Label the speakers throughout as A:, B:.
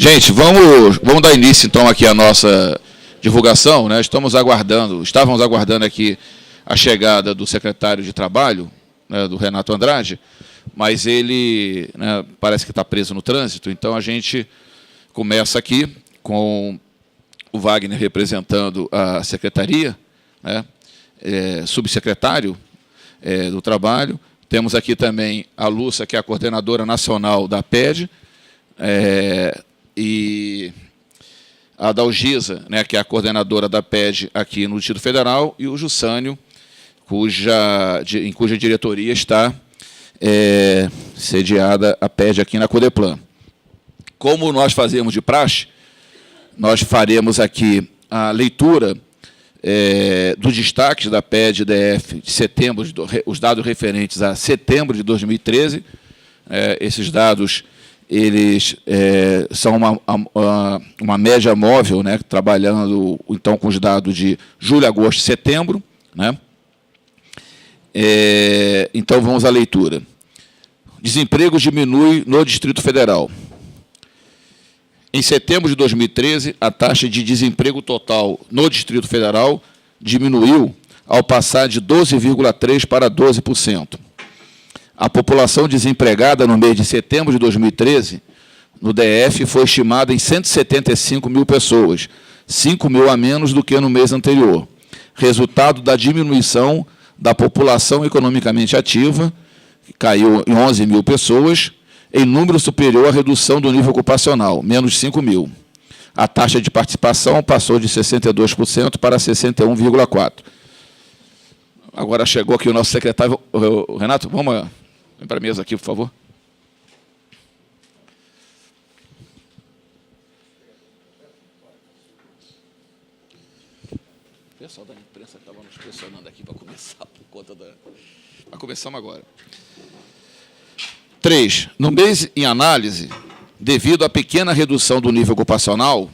A: Gente, vamos dar início, então, aqui à nossa divulgação, né? Estávamos aguardando aqui a chegada do secretário de Trabalho, né, do Renato Andrade, mas ele, né, parece que está preso no trânsito, então a gente começa aqui com o Wagner representando a secretaria, né, subsecretário do Trabalho. Temos aqui também a Lúcia, que é a coordenadora nacional da PED, e a Dalgisa, né, que é a coordenadora da PED aqui no Distrito Federal, e o Jussânio, em cuja diretoria está sediada a PED aqui na Codeplan. Como nós fazemos de praxe, nós faremos aqui a leitura dos destaques da PED-DF de setembro, os dados referentes a setembro de 2013. Esses dados eles são uma média móvel, né, trabalhando então com os dados de julho, agosto e setembro, né? Então vamos à leitura. Desemprego diminui no Distrito Federal. Em setembro de 2013, a taxa de desemprego total no Distrito Federal diminuiu ao passar de 12,3% para 12%. A população desempregada no mês de setembro de 2013, no DF, foi estimada em 175 mil pessoas, 5 mil a menos do que no mês anterior, resultado da diminuição da população economicamente ativa, que caiu em 11 mil pessoas, em número superior à redução do nível ocupacional, menos 5 mil. A taxa de participação passou de 62% para 61,4%. Agora chegou aqui o nosso secretário. Renato, vem para a mesa aqui, por favor. O pessoal da imprensa estava nos pressionando aqui para começar, por conta da... Mas começamos agora. 3. No mês em análise, devido à pequena redução do nível ocupacional,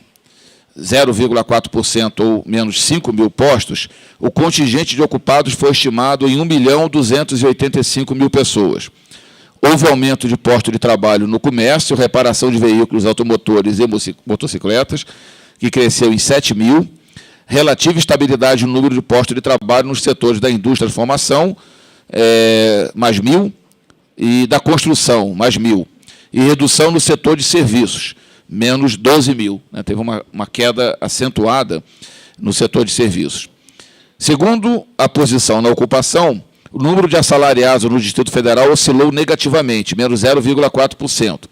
A: 0,4% ou menos 5 mil postos, o contingente de ocupados foi estimado em 1.285.000 pessoas. Houve aumento de postos de trabalho no comércio, reparação de veículos automotores e motocicletas, que cresceu em 7 mil, relativa estabilidade no número de postos de trabalho nos setores da indústria de formação, mais 1.000, e da construção, mais 1.000, e redução no setor de serviços, menos 12 mil. Né? Teve uma queda acentuada no setor de serviços. Segundo a posição na ocupação, o número de assalariados no Distrito Federal oscilou negativamente, menos 0,4%,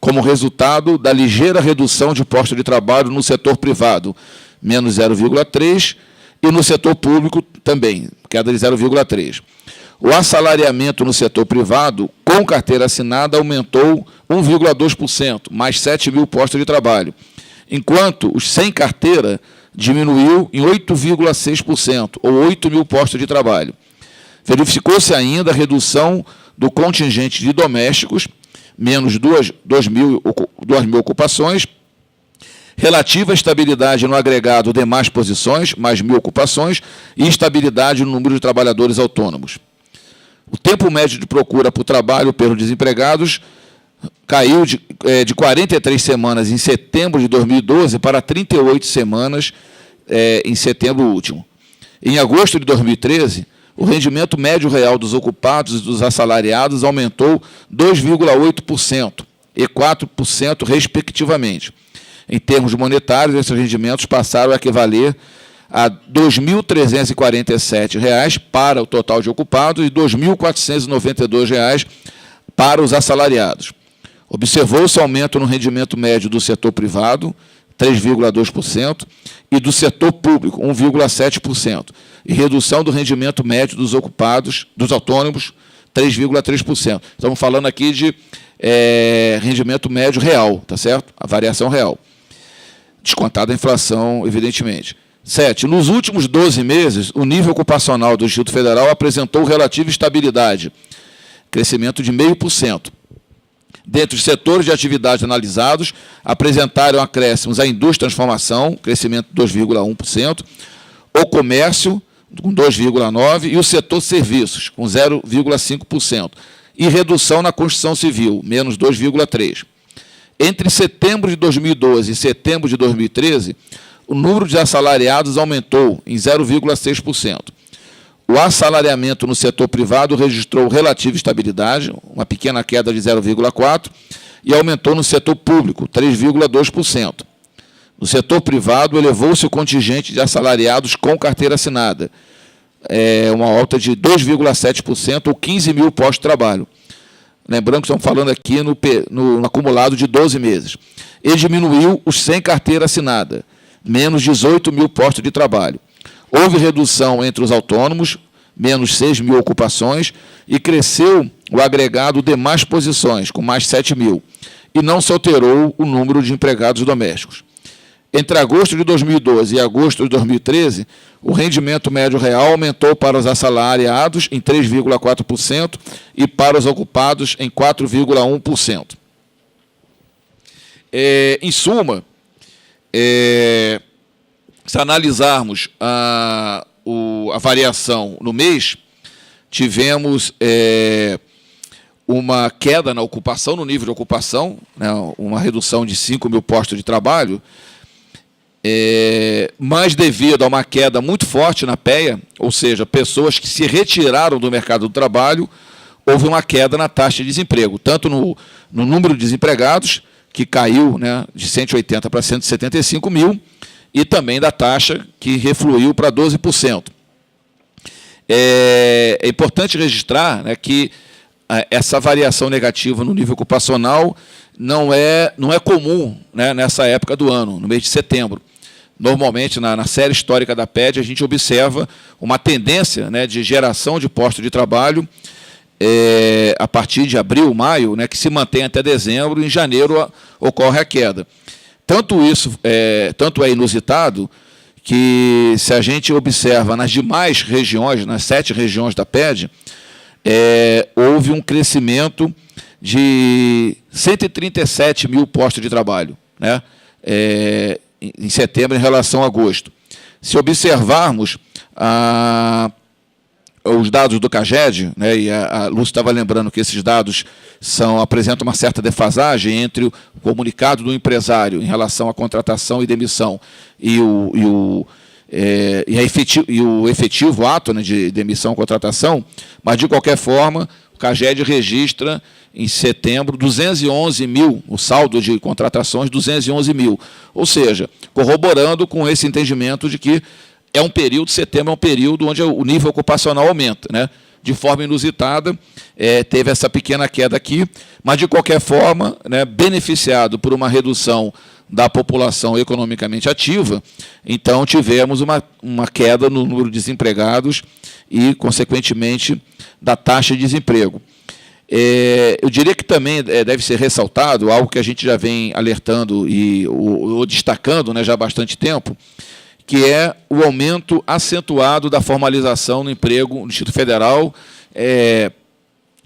A: como resultado da ligeira redução de postos de trabalho no setor privado, menos 0,3%, e no setor público também, queda de 0,3%. O assalariamento no setor privado, com carteira assinada, aumentou 1,2%, mais 7 mil postos de trabalho, enquanto os sem carteira diminuiu em 8,6%, ou 8 mil postos de trabalho. Verificou-se ainda a redução do contingente de domésticos, menos 2 mil ocupações, relativa estabilidade no agregado demais posições, mais 1.000 ocupações, e estabilidade no número de trabalhadores autônomos. O tempo médio de procura por trabalho pelos desempregados caiu de 43 semanas em setembro de 2012 para 38 semanas em setembro último. Em agosto de 2013, o rendimento médio real dos ocupados e dos assalariados aumentou 2,8% e 4%, respectivamente. Em termos monetários, esses rendimentos passaram a equivaler a R$ 2.347 para o total de ocupados e R$ 2.492 para os assalariados. Observou-se aumento no rendimento médio do setor privado, 3,2%, e do setor público, 1,7%, e redução do rendimento médio dos ocupados, dos autônomos, 3,3%. Estamos falando aqui de rendimento médio real, tá certo? A variação real. Descontada a inflação, evidentemente. 7. Nos últimos 12 meses, o nível ocupacional do Distrito Federal apresentou relativa estabilidade, crescimento de 0,5%. Dentre os setores de atividade analisados, apresentaram acréscimos a indústria de transformação, crescimento de 2,1%, o comércio, com 2,9%, e o setor serviços, com 0,5%, e redução na construção civil, menos 2,3%. Entre setembro de 2012 e setembro de 2013, o número de assalariados aumentou em 0,6%. O assalariamento no setor privado registrou relativa estabilidade, uma pequena queda de 0,4%, e aumentou no setor público, 3,2%. No setor privado, elevou-se o contingente de assalariados com carteira assinada, uma alta de 2,7%, ou 15 mil postos de trabalho. Lembrando que estamos falando aqui no acumulado de 12 meses. E diminuiu os sem carteira assinada, menos 18 mil postos de trabalho. Houve redução entre os autônomos, menos 6 mil ocupações, e cresceu o agregado de mais posições, com mais 7 mil, e não se alterou o número de empregados domésticos. Entre agosto de 2012 e agosto de 2013, o rendimento médio real aumentou para os assalariados em 3,4% e para os ocupados em 4,1%. Em suma, se analisarmos a variação no mês, tivemos uma queda na ocupação, no nível de ocupação, né, uma redução de 5 mil postos de trabalho, mas devido a uma queda muito forte na PEA, ou seja, pessoas que se retiraram do mercado do trabalho, houve uma queda na taxa de desemprego, tanto no número de desempregados, que caiu, né, de 180 para 175 mil, e também da taxa, que refluiu para 12%. É importante registrar, né, que essa variação negativa no nível ocupacional não é comum, né, nessa época do ano, no mês de setembro. Normalmente, na série histórica da PED, a gente observa uma tendência, né, de geração de postos de trabalho a partir de abril, maio, né, que se mantém até dezembro, e em janeiro ocorre a queda. Tanto é inusitado que, se a gente observa nas demais regiões, nas 7 regiões da PED, houve um crescimento de 137 mil postos de trabalho, né, em setembro em relação a agosto. Se observarmos os dados do CAGED, né, e a Lúcia estava lembrando que esses dados apresentam uma certa defasagem entre o comunicado do empresário em relação à contratação e demissão e o efetivo ato, né, de demissão e contratação, mas, de qualquer forma, o CAGED registra, em setembro, 211 mil, o saldo de contratações, 211 mil. Ou seja, corroborando com esse entendimento de que setembro é um período onde o nível ocupacional aumenta, né? De forma inusitada, teve essa pequena queda aqui, mas, de qualquer forma, né, beneficiado por uma redução da população economicamente ativa, então tivemos uma queda no número de desempregados e, consequentemente, da taxa de desemprego. Eu diria que também deve ser ressaltado algo que a gente já vem alertando ou destacando, né, já há bastante tempo, que é o aumento acentuado da formalização no emprego no Distrito Federal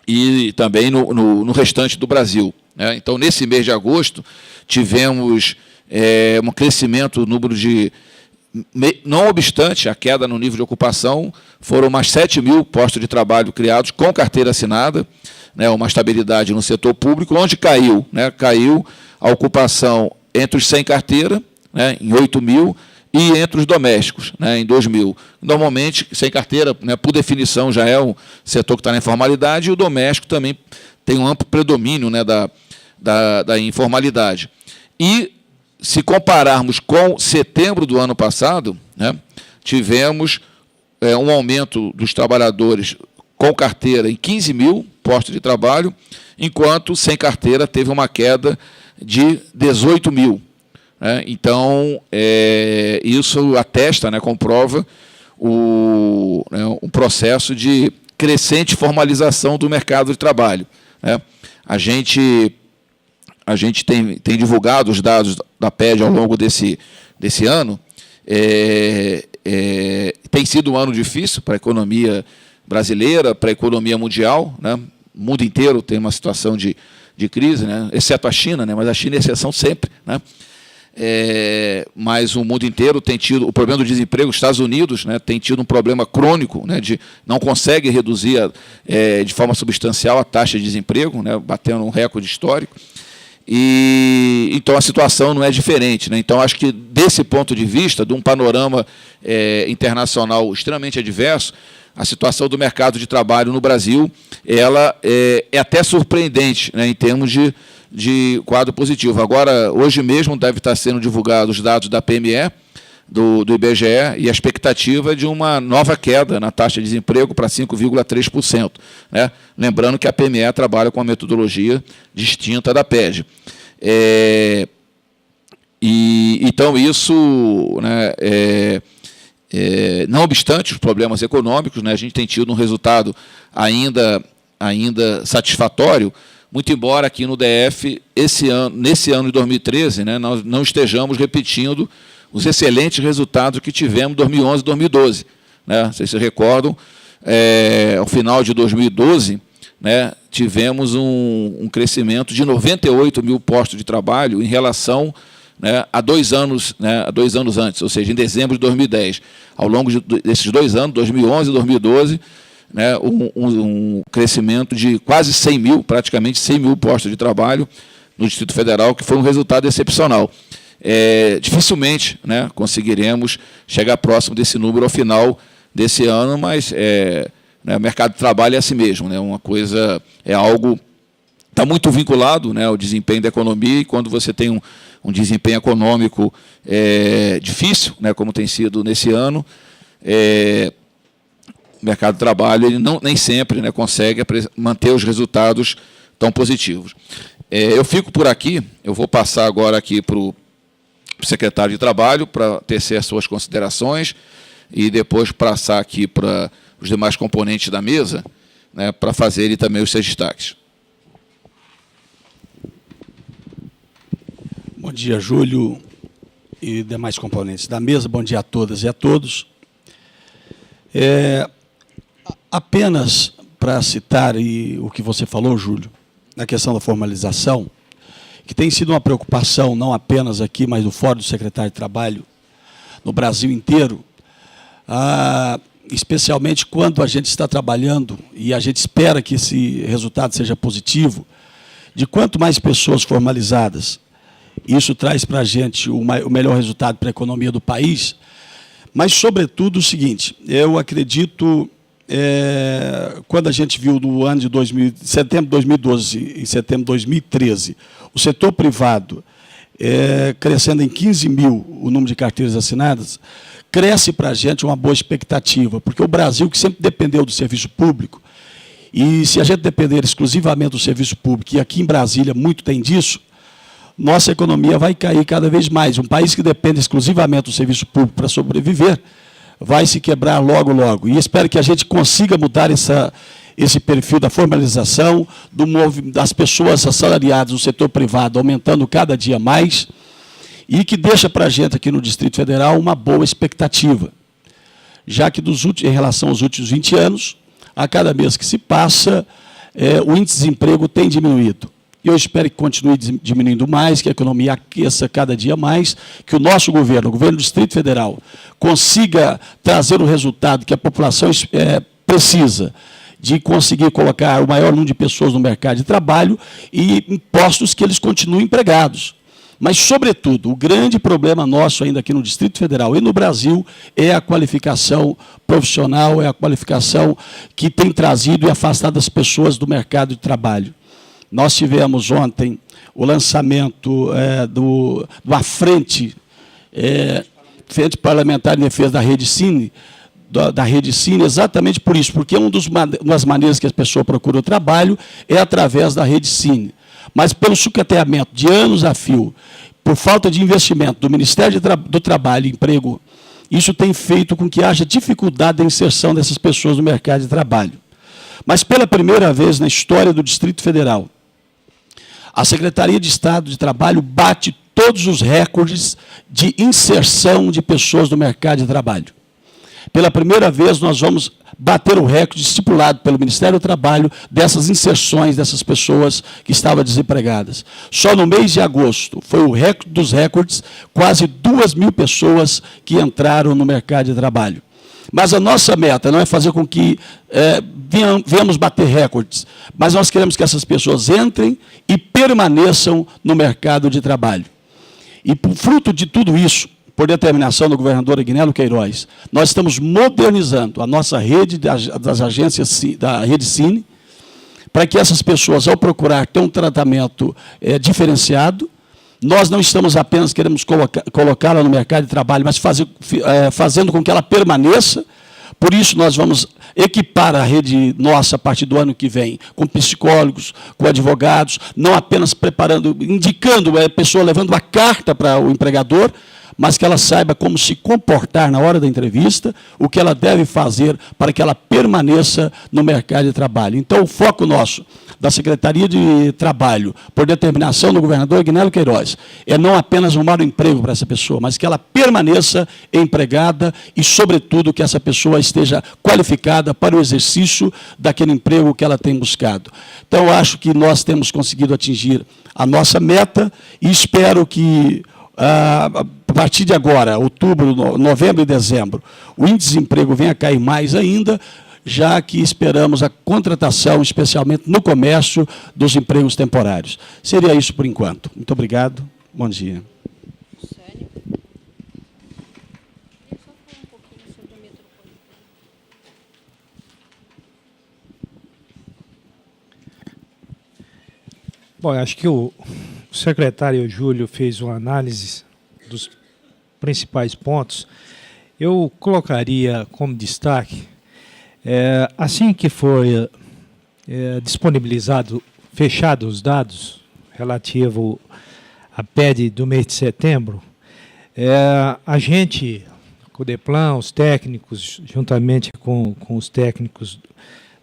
A: e também no restante do Brasil, né? Então, nesse mês de agosto, tivemos um crescimento no número de... Não obstante a queda no nível de ocupação, foram mais 7 mil postos de trabalho criados com carteira assinada, né, uma estabilidade no setor público, onde caiu, né, caiu a ocupação entre os sem carteira, né, em 8 mil, e entre os domésticos, né, em 2 mil. Normalmente, sem carteira, né, por definição, já é um setor que está na informalidade, e o doméstico também tem um amplo predomínio, né, da informalidade. E, se compararmos com setembro do ano passado, né, tivemos um aumento dos trabalhadores com carteira em 15 mil postos de trabalho, enquanto sem carteira teve uma queda de 18 mil. Então, isso atesta, né, comprova um processo de crescente formalização do mercado de trabalho, né? A gente tem divulgado os dados da PED ao longo desse ano. Tem sido um ano difícil para a economia brasileira, para a economia mundial, né? O mundo inteiro tem uma situação de crise, né? Exceto a China, né? Mas a China é exceção sempre, né? Mas o mundo inteiro tem tido o problema do desemprego. Os Estados Unidos, né, tem tido um problema crônico, né, não consegue reduzir de forma substancial a taxa de desemprego, né, batendo um recorde histórico. E então a situação não é diferente, né? Então acho que desse ponto de vista, de um panorama internacional extremamente adverso, a situação do mercado de trabalho no Brasil ela é até surpreendente, né, em termos de quadro positivo. Agora, hoje mesmo deve estar sendo divulgados os dados da PME, do IBGE, e a expectativa é de uma nova queda na taxa de desemprego para 5,3%. Né? Lembrando que a PME trabalha com uma metodologia distinta da PED. Então, isso, né, não obstante os problemas econômicos, né, a gente tem tido um resultado ainda satisfatório, muito embora aqui no DF, nesse ano de 2013, né, nós não estejamos repetindo os excelentes resultados que tivemos em 2011 e 2012. Né? Vocês se recordam, ao final de 2012, né, tivemos um crescimento de 98 mil postos de trabalho em relação, né, a 2 anos antes, ou seja, em dezembro de 2010. Ao longo desses 2 anos, 2011 e 2012, né, um crescimento de quase 100 mil, praticamente 100 mil postos de trabalho no Distrito Federal, que foi um resultado excepcional. Dificilmente, né, conseguiremos chegar próximo desse número ao final desse ano, mas né, o mercado de trabalho é assim mesmo, né, uma coisa, algo está muito vinculado, né, ao desempenho da economia, e quando você tem um desempenho econômico difícil, né, como tem sido nesse ano, o mercado de trabalho ele nem sempre, né, consegue manter os resultados tão positivos. Eu fico por aqui, eu vou passar agora aqui para o secretário de Trabalho para tecer as suas considerações e depois passar aqui para os demais componentes da mesa, né, para fazerem também os seus destaques.
B: Bom dia, Júlio e demais componentes da mesa. Bom dia a todas e a todos. Apenas para citar o que você falou, Júlio, na questão da formalização, que tem sido uma preocupação, não apenas aqui, mas no Fórum do Secretário de Trabalho, no Brasil inteiro, especialmente quando a gente está trabalhando, e a gente espera que esse resultado seja positivo, de quanto mais pessoas formalizadas, isso traz para a gente o melhor resultado para a economia do país, mas, sobretudo, o seguinte, eu acredito, quando a gente viu no ano de setembro de 2012 e setembro de 2013, o setor privado crescendo em 15 mil o número de carteiras assinadas, cresce para a gente uma boa expectativa, porque o Brasil, que sempre dependeu do serviço público, e se a gente depender exclusivamente do serviço público, e aqui em Brasília muito tem disso, nossa economia vai cair cada vez mais. Um país que depende exclusivamente do serviço público para sobreviver, vai se quebrar logo, logo. E espero que a gente consiga mudar esse perfil da formalização, das pessoas assalariadas no setor privado, aumentando cada dia mais, e que deixa para a gente aqui no Distrito Federal uma boa expectativa, já que em relação aos últimos 20 anos, a cada mês que se passa, o índice de desemprego tem diminuído. E eu espero que continue diminuindo mais, que a economia aqueça cada dia mais, que o nosso governo, o governo do Distrito Federal, consiga trazer o resultado que a população precisa, de conseguir colocar o maior número de pessoas no mercado de trabalho e impostos que eles continuem empregados. Mas, sobretudo, o grande problema nosso ainda aqui no Distrito Federal e no Brasil é a qualificação profissional, é a qualificação que tem trazido e afastado as pessoas do mercado de trabalho. Nós tivemos ontem o lançamento do Frente Parlamentar em Defesa da Rede Cine, exatamente por isso, porque uma das maneiras que as pessoas procuram trabalho é através da Rede Cine. Mas pelo sucateamento de anos a fio, por falta de investimento do Ministério do Trabalho e Emprego, isso tem feito com que haja dificuldade da inserção dessas pessoas no mercado de trabalho. Mas pela primeira vez na história do Distrito Federal, a Secretaria de Estado de Trabalho bate todos os recordes de inserção de pessoas no mercado de trabalho. Pela primeira vez, nós vamos bater o recorde estipulado pelo Ministério do Trabalho dessas inserções dessas pessoas que estavam desempregadas. Só no mês de agosto, foi o recorde dos recordes, quase 2.000 pessoas que entraram no mercado de trabalho. Mas a nossa meta não é fazer com que venhamos bater recordes, mas nós queremos que essas pessoas entrem e permaneçam no mercado de trabalho. E, por fruto de tudo isso, por determinação do governador Agnello Queiroz, nós estamos modernizando a nossa rede das agências da Rede Cine, para que essas pessoas, ao procurar ter um tratamento diferenciado, nós não estamos apenas queremos colocá-la no mercado de trabalho, mas fazendo com que ela permaneça. Por isso, nós vamos equipar a rede nossa, a partir do ano que vem, com psicólogos, com advogados, não apenas preparando, indicando a pessoa, levando a carta para o empregador, mas que ela saiba como se comportar na hora da entrevista, o que ela deve fazer para que ela permaneça no mercado de trabalho. Então, o foco nosso, da Secretaria de Trabalho, por determinação do governador Agnello Queiroz, é não apenas arrumar um emprego para essa pessoa, mas que ela permaneça empregada e, sobretudo, que essa pessoa esteja qualificada para o exercício daquele emprego que ela tem buscado. Então, eu acho que nós temos conseguido atingir a nossa meta e espero que, a partir de agora, outubro, novembro e dezembro, o índice de desemprego venha a cair mais ainda, já que esperamos a contratação, especialmente no comércio, dos empregos temporários. Seria isso por enquanto. Muito obrigado. Bom dia.
C: Bom, acho que o secretário Júlio fez uma análise dos principais pontos. Eu colocaria como destaque, assim que foi disponibilizado, fechado os dados relativo à PED do mês de setembro, a gente, com o DEPLAN, os técnicos, juntamente com os técnicos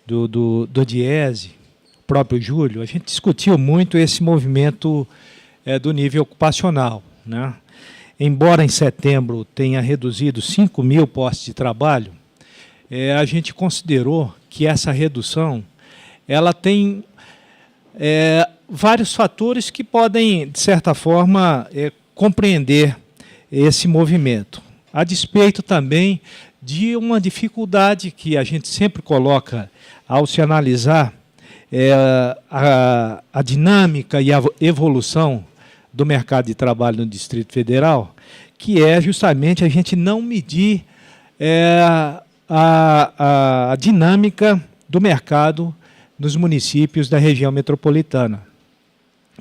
C: do DIESE, o próprio Júlio, a gente discutiu muito esse movimento do nível ocupacional, né? Embora em setembro tenha reduzido 5 mil postos de trabalho, a gente considerou que essa redução ela tem vários fatores que podem, de certa forma, compreender esse movimento. A despeito também de uma dificuldade que a gente sempre coloca ao se analisar a dinâmica e a evolução do mercado de trabalho no Distrito Federal, que é justamente a gente não medir a dinâmica do mercado nos municípios da região metropolitana.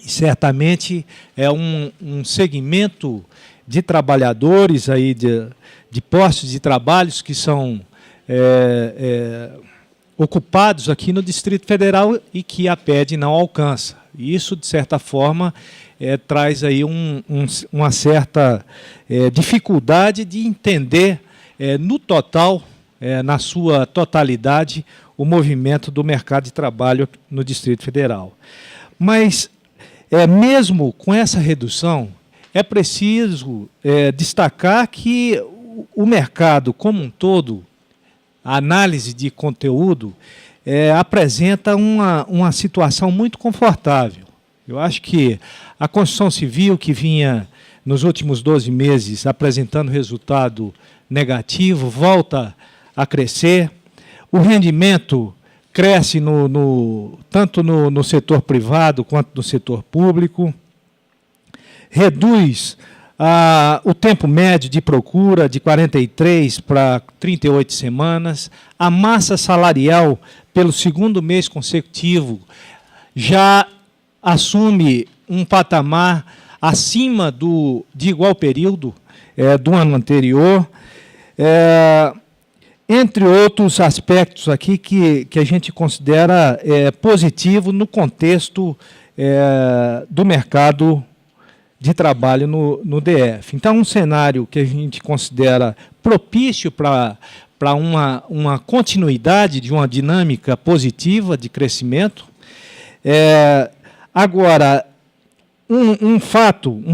C: E certamente é um segmento de trabalhadores, aí de postos de trabalhos que são ocupados aqui no Distrito Federal e que a PED não alcança. E isso, de certa forma, traz aí uma certa dificuldade de entender no total, na sua totalidade, o movimento do mercado de trabalho no Distrito Federal. Mas, mesmo com essa redução, é preciso destacar que o mercado como um todo, a análise de conteúdo, apresenta uma situação muito confortável. Eu acho que a construção civil, que vinha nos últimos 12 meses apresentando resultado negativo, volta a crescer. O rendimento cresce tanto no setor privado quanto no setor público. Reduz o tempo médio de procura de 43 para 38 semanas. A massa salarial, pelo segundo mês consecutivo, já assume um patamar acima de igual período do ano anterior, entre outros aspectos aqui que a gente considera positivo no contexto do mercado de trabalho no DF. Então, um cenário que a gente considera propício para uma continuidade de uma dinâmica positiva de crescimento. Agora, um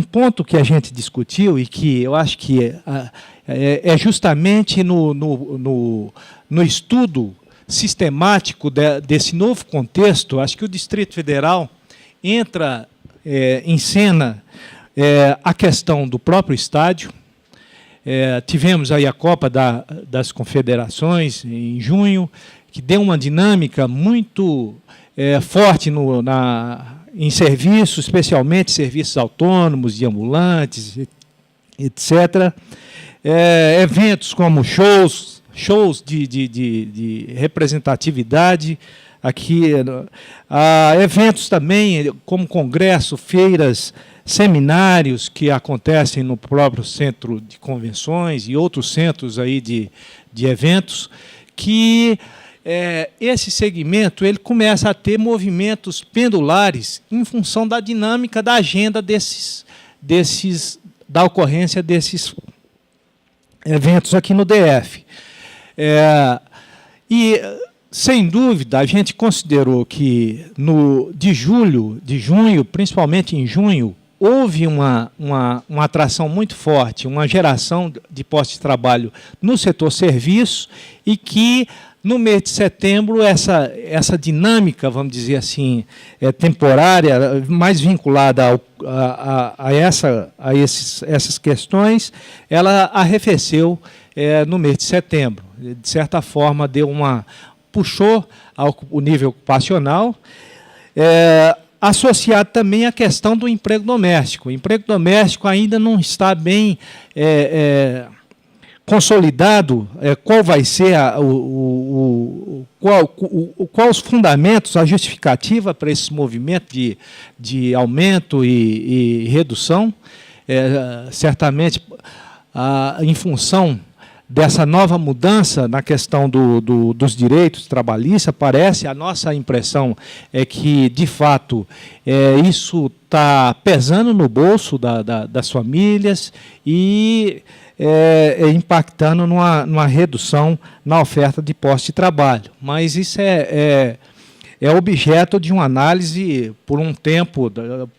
C: ponto que a gente discutiu e que eu acho que é justamente no estudo sistemático desse novo contexto, acho que o Distrito Federal entra em cena a questão do próprio estádio, tivemos aí a Copa das Confederações em junho, que deu uma dinâmica muito forte em serviços, especialmente serviços autônomos, de ambulantes, etc. Eventos como shows de representatividade, aqui, eventos também como congresso, feiras, seminários que acontecem no próprio centro de convenções e outros centros aí de eventos, que esse segmento ele começa a ter movimentos pendulares em função da dinâmica da agenda da ocorrência desses eventos aqui no DF. E, sem dúvida, a gente considerou que de junho, principalmente em junho, houve uma atração muito forte, uma geração de postos de trabalho no setor serviço, e que, no mês de setembro, essa dinâmica, vamos dizer assim, temporária, mais vinculada a essas questões, ela arrefeceu no mês de setembro. De certa forma, puxou o nível ocupacional, associado também à questão do emprego doméstico. O emprego doméstico ainda não está bem consolidado. Qual vai ser quais os fundamentos, a justificativa para esse movimento de aumento e redução, certamente em função dessa nova mudança na questão dos direitos trabalhistas. A nossa impressão é que, de fato, isso está pesando no bolso das famílias e impactando numa redução na oferta de postos de trabalho. Mas isso é objeto de uma análise por um tempo,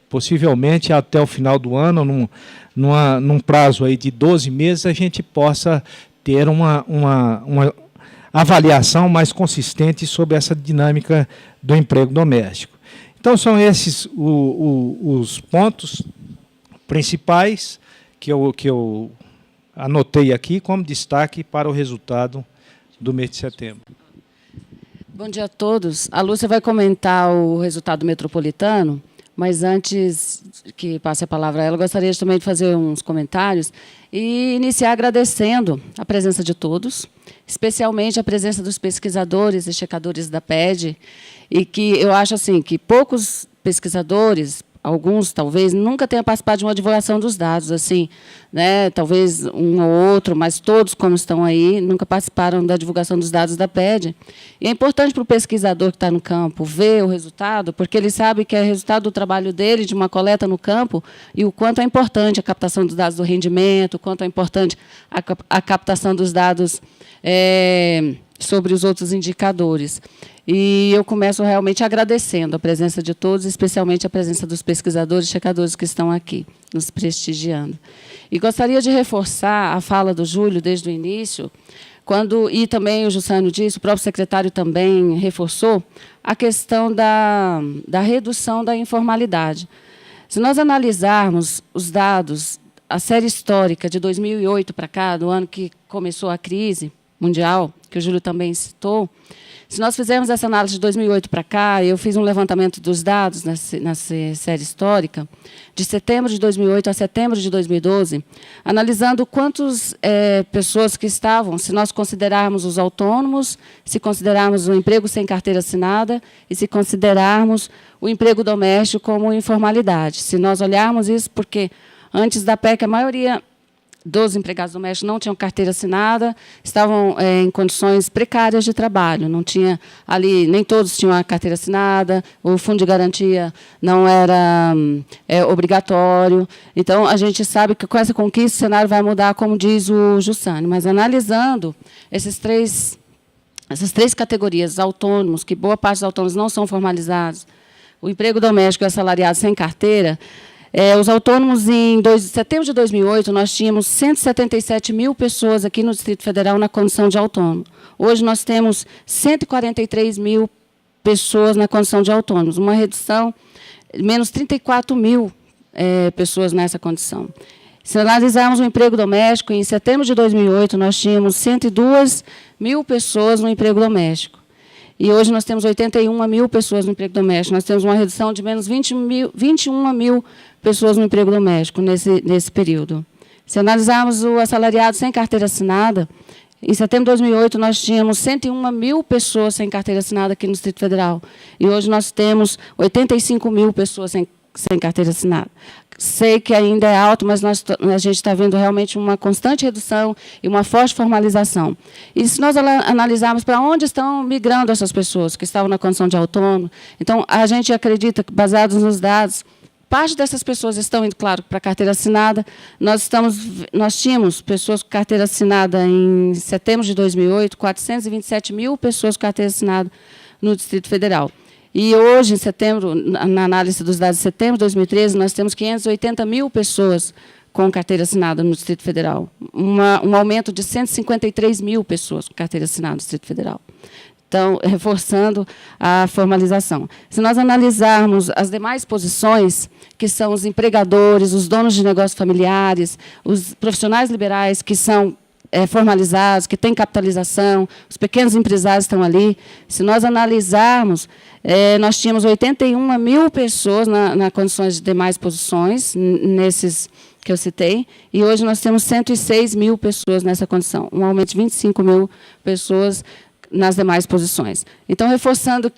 C: possivelmente até o final do ano, num prazo aí de 12 meses, a gente possa ter uma avaliação mais consistente sobre essa dinâmica do emprego doméstico. Então, são esses os pontos principais que eu anotei aqui como destaque para o resultado do mês de setembro.
D: Bom dia a todos. A Lúcia vai comentar o resultado metropolitano, mas antes que passe a palavra a ela, eu gostaria também de fazer uns comentários e iniciar agradecendo a presença de todos, especialmente a presença dos pesquisadores e checadores da PED, e que eu acho assim que poucos pesquisadores, alguns talvez, nunca tenham participado de uma divulgação dos dados, assim, né? Talvez um ou outro, mas todos, como estão aí, nunca participaram da divulgação dos dados da PED. E é importante para o pesquisador que está no campo ver o resultado, porque ele sabe que é resultado do trabalho dele, de uma coleta no campo, e o quanto é importante a captação dos dados do rendimento, o quanto é importante a captação dos dados sobre os outros indicadores. E eu começo realmente agradecendo a presença de todos, especialmente a presença dos pesquisadores e checadores que estão aqui, nos prestigiando. E gostaria de reforçar a fala do Júlio desde o início, e também o Jussânio disse, o próprio secretário também reforçou, a questão da redução da informalidade. Se nós analisarmos os dados, a série histórica de 2008 para cá, do ano que começou a crise mundial, que o Júlio também citou, se nós fizermos essa análise de 2008 para cá, eu fiz um levantamento dos dados nessa série histórica, de setembro de 2008 a setembro de 2012, analisando quantas pessoas que estavam, se nós considerarmos os autônomos, se considerarmos o emprego sem carteira assinada e se considerarmos o emprego doméstico como informalidade. Se nós olharmos isso, porque antes da PEC, a maioria dos empregados domésticos não tinham carteira assinada, estavam em condições precárias de trabalho, não tinha ali, nem todos tinham a carteira assinada, o fundo de garantia não era obrigatório. Então, a gente sabe que com essa conquista o cenário vai mudar, como diz o Jussânio, mas analisando essas três categorias, autônomos, que boa parte dos autônomos não são formalizados, o emprego doméstico e assalariado sem carteira, os autônomos, em setembro de 2008, nós tínhamos 177 mil pessoas aqui no Distrito Federal na condição de autônomo. Hoje, nós temos 143 mil pessoas na condição de autônomos, uma redução, menos 34 mil pessoas nessa condição. Se analisarmos o emprego doméstico, em setembro de 2008, nós tínhamos 102 mil pessoas no emprego doméstico. E hoje nós temos 81 mil pessoas no emprego doméstico. Nós temos uma redução de menos 21 mil pessoas no emprego doméstico nesse período. Se analisarmos o assalariado sem carteira assinada, em setembro de 2008, nós tínhamos 101 mil pessoas sem carteira assinada aqui no Distrito Federal. E hoje nós temos 85 mil pessoas sem carteira assinada. Sei que ainda é alto, mas a gente está vendo realmente uma constante redução e uma forte formalização. E se nós analisarmos para onde estão migrando essas pessoas que estavam na condição de autônomo, então a gente acredita que, baseados nos dados, parte dessas pessoas estão indo, claro, para a carteira assinada. Nós tínhamos pessoas com carteira assinada em setembro de 2008, 427 mil pessoas com carteira assinada no Distrito Federal. E hoje, em setembro, na análise dos dados de setembro de 2013, nós temos 580 mil pessoas com carteira assinada no Distrito Federal. Um aumento de 153 mil pessoas com carteira assinada no Distrito Federal. Então, reforçando a formalização. Se nós analisarmos as demais posições, que são os empregadores, os donos de negócios familiares, os profissionais liberais que são formalizados, que têm capitalização, os pequenos empresários estão ali. Se nós analisarmos, nós tínhamos 81 mil pessoas nas condições de demais posições, nesses que eu citei, e hoje nós temos 106 mil pessoas nessa condição, um aumento de 25 mil pessoas nas demais posições. Então, reforçando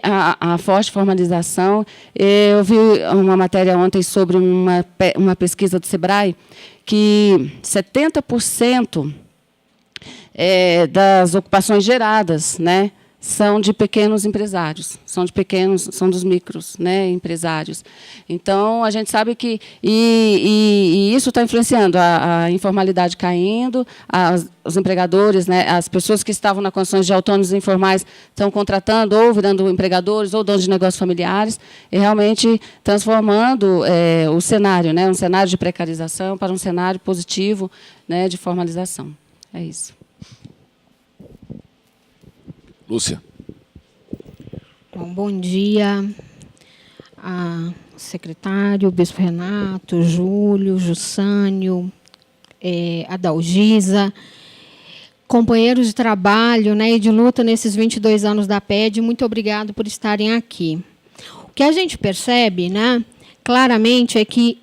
D: a forte formalização, eu vi uma matéria ontem sobre uma pesquisa do SEBRAE, que 70% das ocupações geradas, né, são de pequenos empresários, são dos micros, né, empresários. Então, a gente sabe que e isso está influenciando a informalidade caindo, os empregadores, né, as pessoas que estavam na condições de autônomos informais estão contratando ou virando empregadores ou donos de negócios familiares e realmente transformando o cenário, né, um cenário de precarização para um cenário positivo, né, de formalização. É isso.
A: Lúcia.
E: Bom dia, secretário, Bispo Renato, Júlio, Jussânio, Adalgisa, companheiros de trabalho, né, e de luta nesses 22 anos da PED, muito obrigado por estarem aqui. O que a gente percebe, né, claramente, é que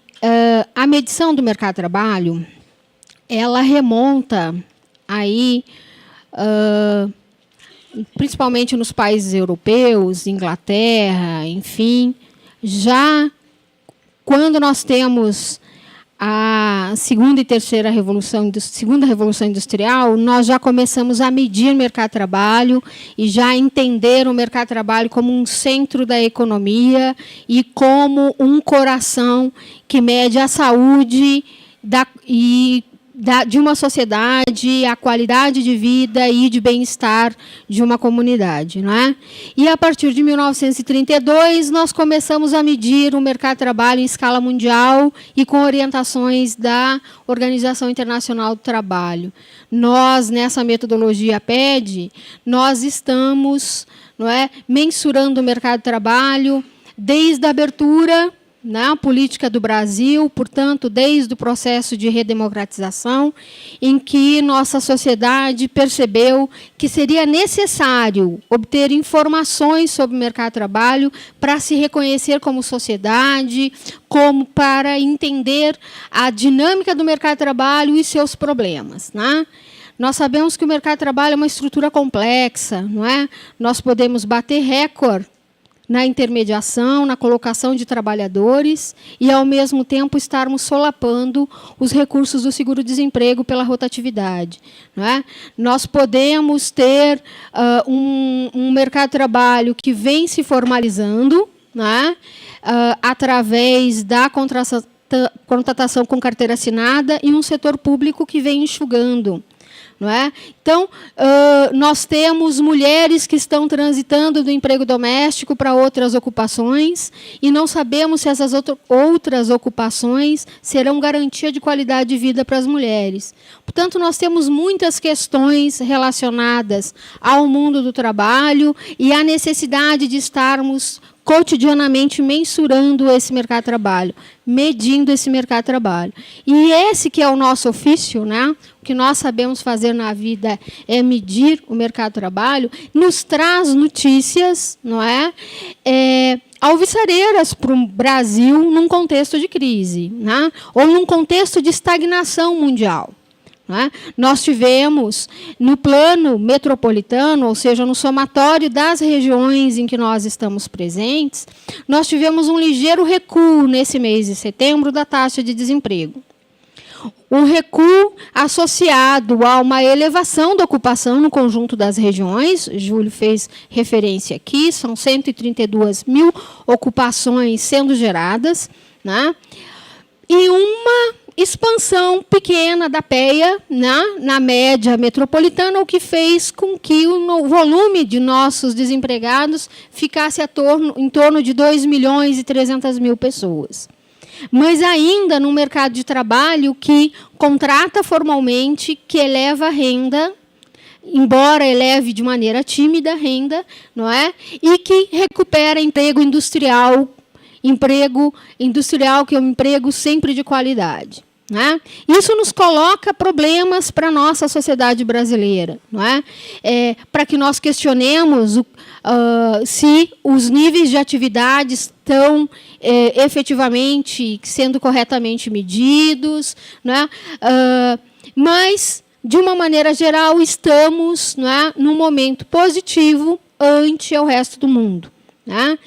E: a medição do mercado de trabalho, ela remonta aí principalmente nos países europeus, Inglaterra, enfim, já quando nós temos a segunda revolução industrial, nós já começamos a medir o mercado de trabalho e já entender o mercado de trabalho como um centro da economia e como um coração que mede a saúde de uma sociedade, a qualidade de vida e de bem-estar de uma comunidade, não é? E, a partir de 1932, nós começamos a medir o mercado de trabalho em escala mundial e com orientações da Organização Internacional do Trabalho. Nós, nessa metodologia PED, nós estamos, não é, mensurando o mercado de trabalho desde a abertura na política do Brasil, portanto, desde o processo de redemocratização, em que nossa sociedade percebeu que seria necessário obter informações sobre o mercado de trabalho para se reconhecer como sociedade, como para entender a dinâmica do mercado de trabalho e seus problemas, né? Nós sabemos que o mercado de trabalho é uma estrutura complexa, não é? Nós podemos bater recorde na intermediação, na colocação de trabalhadores e, ao mesmo tempo, estarmos solapando os recursos do seguro-desemprego pela rotatividade, não é? Nós podemos ter um mercado de trabalho que vem se formalizando, não é? Através da contratação com carteira assinada e um setor público que vem enxugando. não é? Então, nós temos mulheres que estão transitando do emprego doméstico para outras ocupações e não sabemos se essas outras ocupações serão garantia de qualidade de vida para as mulheres. Portanto, nós temos muitas questões relacionadas ao mundo do trabalho e à necessidade de estarmos cotidianamente mensurando esse mercado de trabalho, medindo esse mercado de trabalho. E esse que é o nosso ofício, né? O que nós sabemos fazer na vida é medir o mercado de trabalho, nos traz notícias, não é? Alvissareiras para o Brasil num contexto de crise, né? Ou num contexto de estagnação mundial. Né? Nós tivemos, no plano metropolitano, ou seja, no somatório das regiões em que nós estamos presentes, nós tivemos um ligeiro recuo nesse mês de setembro da taxa de desemprego. Um recuo associado a uma elevação da ocupação no conjunto das regiões, Júlio fez referência aqui, são 132 mil ocupações sendo geradas, né? E uma expansão pequena da PEA, né, na média metropolitana, o que fez com que o volume de nossos desempregados ficasse em torno de 2.300.000 pessoas. Mas ainda no mercado de trabalho que contrata formalmente, que eleva a renda, embora eleve de maneira tímida a renda, não é? E que recupera emprego industrial que é um emprego sempre de qualidade. Né? Isso nos coloca problemas para a nossa sociedade brasileira, não é? Para que nós questionemos se os níveis de atividade estão efetivamente sendo corretamente medidos, não é? Mas, de uma maneira geral, estamos, não é, num momento positivo ante o resto do mundo. Né?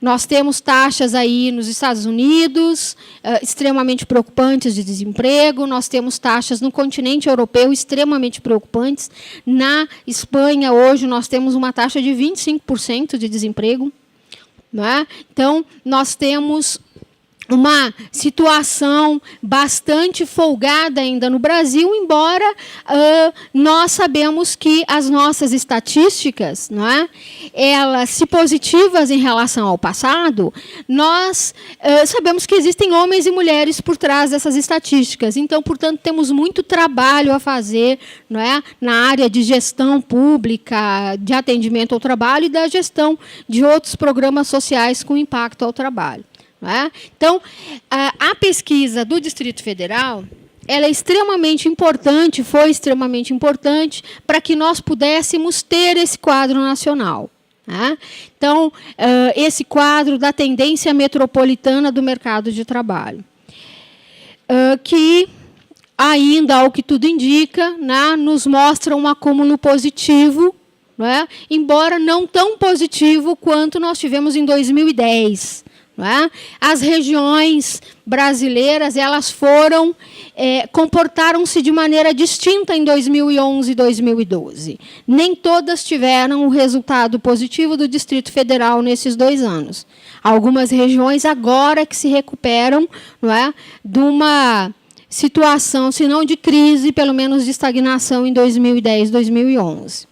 E: Nós temos taxas aí nos Estados Unidos extremamente preocupantes de desemprego, nós temos taxas no continente europeu extremamente preocupantes. Na Espanha, hoje, nós temos uma taxa de 25% de desemprego. Não é? Então, nós temos uma situação bastante folgada ainda no Brasil, embora nós sabemos que as nossas estatísticas, não é? Elas, se positivas em relação ao passado, nós sabemos que existem homens e mulheres por trás dessas estatísticas. Então, portanto, temos muito trabalho a fazer, não é? Na área de gestão pública, de atendimento ao trabalho e da gestão de outros programas sociais com impacto ao trabalho. Então, a pesquisa do Distrito Federal ela é extremamente importante, foi extremamente importante para que nós pudéssemos ter esse quadro nacional. Então, esse quadro da tendência metropolitana do mercado de trabalho, que ainda, ao que tudo indica, nos mostra um acúmulo positivo, embora não tão positivo quanto nós tivemos em 2010. As regiões brasileiras elas comportaram-se de maneira distinta em 2011 e 2012. Nem todas tiveram o resultado positivo do Distrito Federal nesses 2 anos. Algumas regiões agora que se recuperam, de uma situação, se não de crise, pelo menos de estagnação em 2010 e 2011.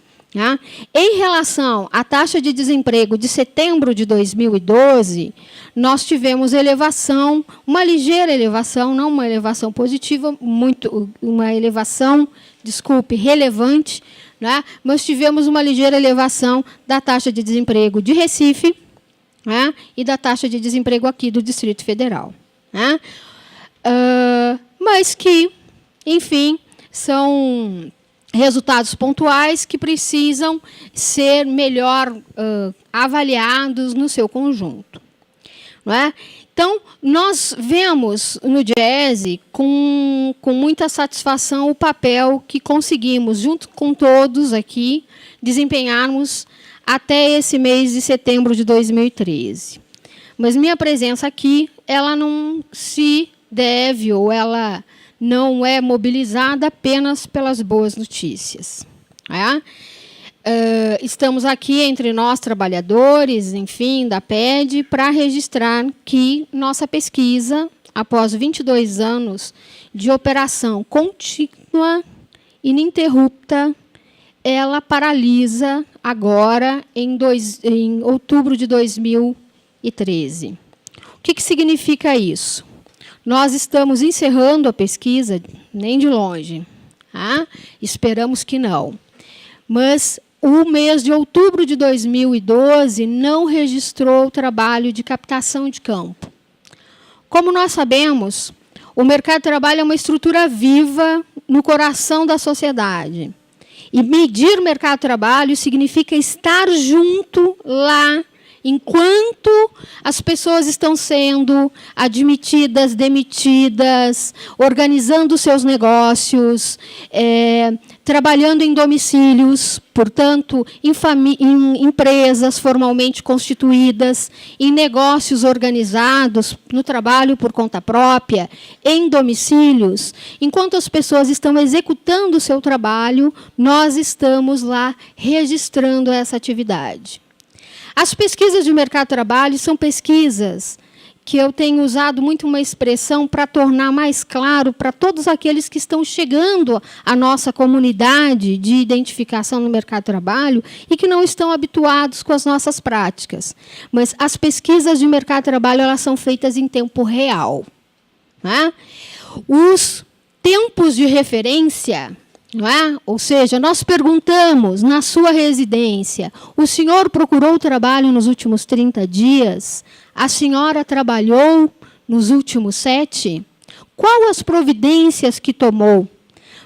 E: Em relação à taxa de desemprego de setembro de 2012, nós tivemos elevação, uma ligeira elevação, não uma elevação positiva, uma elevação, relevante, mas tivemos uma ligeira elevação da taxa de desemprego de Recife e da taxa de desemprego aqui do Distrito Federal. Mas que, enfim, são resultados pontuais que precisam ser melhor avaliados no seu conjunto. Então, nós vemos no DIEESE com muita satisfação o papel que conseguimos, junto com todos aqui, desempenharmos até esse mês de setembro de 2013. Mas minha presença aqui, ela não se deve, ou ela não é mobilizada apenas pelas boas notícias. Estamos aqui entre nós, trabalhadores, enfim, da PED, para registrar que nossa pesquisa, após 22 anos de operação contínua ininterrupta, ela paralisa agora em outubro de 2013. O que significa isso? Nós estamos encerrando a pesquisa, nem de longe. Tá? Esperamos que não. Mas o mês de outubro de 2012 não registrou o trabalho de captação de campo. Como nós sabemos, o mercado de trabalho é uma estrutura viva no coração da sociedade. E medir o mercado de trabalho significa estar junto lá, enquanto as pessoas estão sendo admitidas, demitidas, organizando seus negócios, trabalhando em domicílios, portanto, em empresas formalmente constituídas, em negócios organizados, no trabalho por conta própria, em domicílios. Enquanto as pessoas estão executando o seu trabalho, nós estamos lá registrando essa atividade. As pesquisas de mercado de trabalho são pesquisas que eu tenho usado muito uma expressão para tornar mais claro para todos aqueles que estão chegando à nossa comunidade de identificação no mercado de trabalho e que não estão habituados com as nossas práticas. Mas as pesquisas de mercado de trabalho elas são feitas em tempo real. Né? Os tempos de referência... Não é? Ou seja, nós perguntamos na sua residência, o senhor procurou trabalho nos últimos 30 dias? A senhora trabalhou nos últimos 7? Qual as providências que tomou?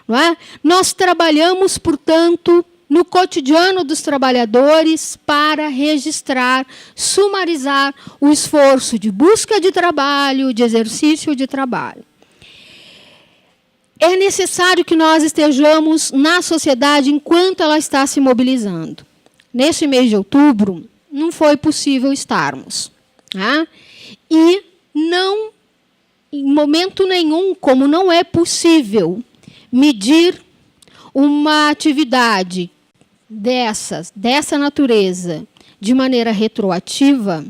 E: Não é? Nós trabalhamos, portanto, no cotidiano dos trabalhadores para registrar, sumarizar o esforço de busca de trabalho, de exercício de trabalho. É necessário que nós estejamos na sociedade enquanto ela está se mobilizando. Nesse mês de outubro, não foi possível estarmos. Tá? E não, em momento nenhum, como não é possível medir uma atividade dessa natureza de maneira retroativa,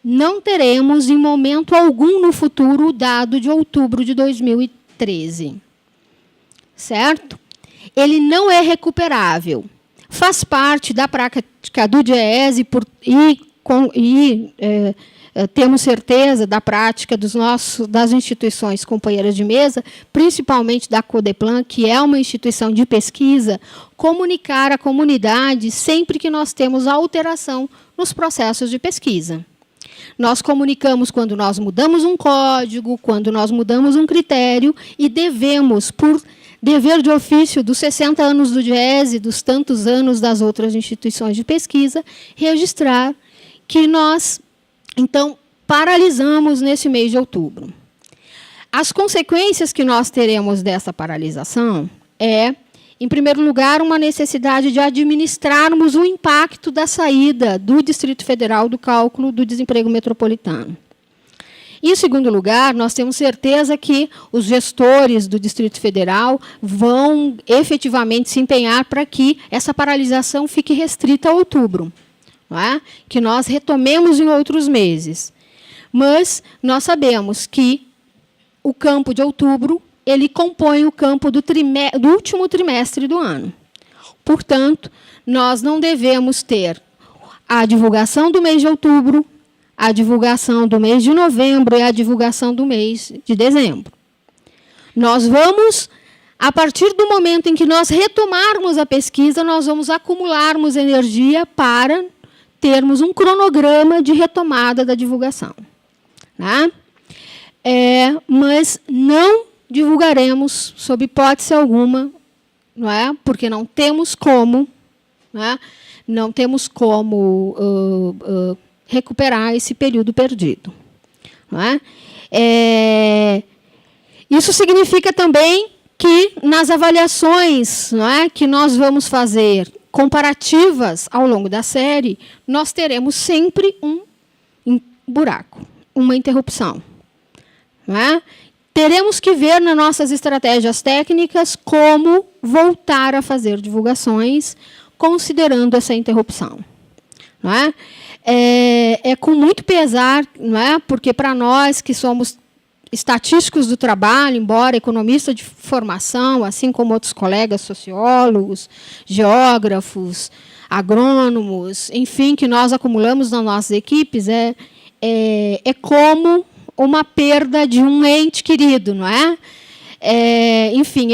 E: não teremos, em momento algum no futuro, o dado de outubro de 2013. Certo? Ele não é recuperável. Faz parte da prática do DIEESE temos certeza da prática das instituições companheiras de mesa, principalmente da Codeplan, que é uma instituição de pesquisa, comunicar à comunidade sempre que nós temos alteração nos processos de pesquisa. Nós comunicamos quando nós mudamos um código, quando nós mudamos um critério e devemos, por dever de ofício dos 60 anos do DIEESE, dos tantos anos das outras instituições de pesquisa, registrar que nós, então, paralisamos nesse mês de outubro. As consequências que nós teremos dessa paralisação em primeiro lugar, uma necessidade de administrarmos o impacto da saída do Distrito Federal do cálculo do desemprego metropolitano. Em segundo lugar, nós temos certeza que os gestores do Distrito Federal vão efetivamente se empenhar para que essa paralisação fique restrita a outubro, não é? Que nós retomemos em outros meses. Mas nós sabemos que o campo de outubro ele compõe o campo do último trimestre do ano. Portanto, nós não devemos ter a divulgação do mês de outubro, a divulgação do mês de novembro e a divulgação do mês de dezembro. Nós vamos, a partir do momento em que nós retomarmos a pesquisa, nós vamos acumularmos energia para termos um cronograma de retomada da divulgação. Tá? Mas não divulgaremos, sob hipótese alguma, não é? Porque não temos como, não temos como recuperar esse período perdido. Não é? Isso significa também que, nas avaliações que nós vamos fazer comparativas ao longo da série, nós teremos sempre um buraco, uma interrupção. Não é? Teremos que ver nas nossas estratégias técnicas como voltar a fazer divulgações, considerando essa interrupção. Não é com muito pesar, não é? Porque para nós que somos estatísticos do trabalho, embora economista de formação, assim como outros colegas sociólogos, geógrafos, agrônomos, enfim, que nós acumulamos nas nossas equipes, é como uma perda de um ente querido, não é? Enfim,